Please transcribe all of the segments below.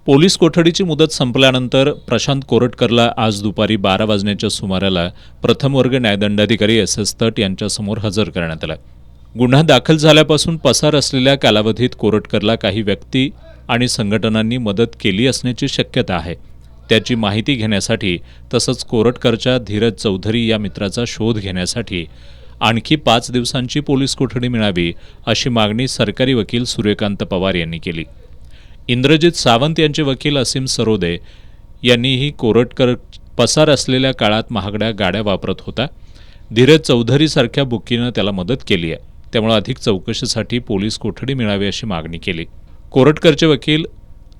Police कोठडीची मुदत संपल्यानंतर प्रशांत कोरटकरला आज दुपारी 12 वाजण्याच्या सुमाराला प्रथम वर्ग न्यायदंडाधिकारी एस तट यांच्यासमोर हजर करण्यात आला। गुन्हा दाखल झाल्यापासून पसार असलेल्या कालावधीत कोरटकरला काही व्यक्ती आणि संघटनांनी मदत केली असण्याची शक्यता आहे। त्याची माहिती घेण्यासाठी तसंच कोरटकरच्या धीरज चौधरी या मित्राचा शोध घेण्यासाठी आणखी 5 दिवसांची पोलीस कोठडी मिळावी अशी मागणी सरकारी वकील सूर्यकांत पवार यांनी केली। इंद्रजित सावंत यांचे वकील असीम सरोदे यांनीही कोरटकर पसार असलेल्या काळात महागड्या गाड्या वापरत होता, धीरज चौधरीसारख्या बुकीनं त्याला मदत केली आहे, त्यामुळे अधिक चौकशीसाठी पोलीस कोठडी मिळावी अशी मागणी केली। कोरटकरचे वकील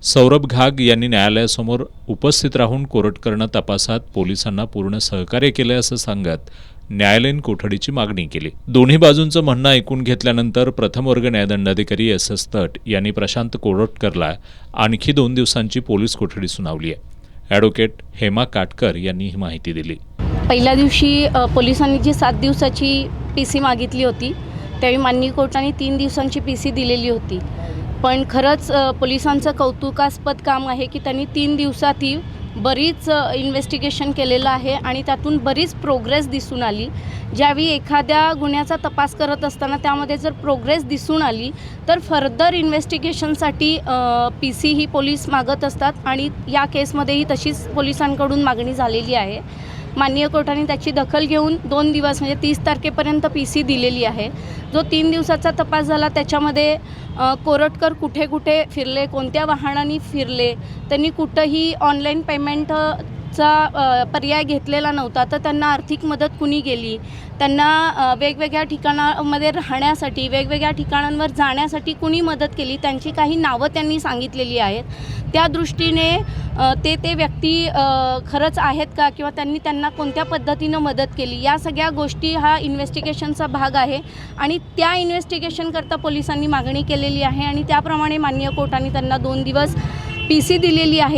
सौरभ घाग यांनी न्यायालयासमोर उपस्थित राहून कोरटकरनं तपासात पोलिसांना पूर्ण सहकार्य केले असं सांगत न्यायालयीन कोठडीची मागणी केली। दोन्ही बाजूंचं म्हणणं ऐकून घेतल्यानंतर प्रथम वर्ग न्यायदंडाधिकारी एस तट यांनी प्रशांत कोरटकरला आणखी 2 दिवसांची पोलीस कोठडी सुनावली आहे। ॲडव्होकेट हेमा काटकर यांनी ही माहिती दिली। पहिल्या दिवशी पोलिसांनी जी 7 दिवसाची PC मागितली होती, त्यावेळी माननीय कोर्टाने 3 दिवसांची PC दिलेली होती। पण खरंच पोलिसांचं कौतुकास्पद काम आहे की त्यांनी 3 दिवसात ही बरीच इन्व्हेस्टिगेशन केलेलं आहे आणि त्यातून बरीच प्रोग्रेस दिसून आली। ज्यावेळी एखाद्या गुन्ह्याचा तपास करत असताना त्यामध्ये जर प्रोग्रेस दिसून आली तर फर्दर इन्व्हेस्टिगेशनसाठी PC ही पोलीस मागत असतात आणि या केसमध्येही तशीच पोलिसांकडून मागणी झालेली आहे। माननीय कोर्टाने त्याची दखल घेऊन 2 दिवस म्हणजे 30 तारखेपर्यंत PC दिलेली आहे। जो 3 दिवसाचा तपास झाला त्याच्यामध्ये कोरटकर कुठे कुठे फिरले, कोणत्या वाहनांनी फिरले, त्यांनी कुठंही ऑनलाईन पेमेंटचा पर्याय घेतलेला नव्हता, तर त्यांना आर्थिक मदत कुणी केली, त्यांना वेगवेगळ्या ठिकाणामध्ये राहण्यासाठी वेगवेगळ्या ठिकाणांवर जाण्यासाठी कुणी मदत केली, त्यांची काही नावं त्यांनी सांगितलेली आहेत। त्या दृष्टीने ते व्यक्ती खरंच आहेत का किंवा त्यांना कोणत्या पद्धतीनं मदत केली, या सगळ्या गोष्टी हा इन्व्हेस्टिगेशनचा भाग आहे आणि त्या इन्व्हेस्टिगेशनकरता पोलिसांनी मागणी केलेली आहे आणि त्याप्रमाणे माननीय कोर्टाने त्यांना 2 दिवस PC दिलेली आहे।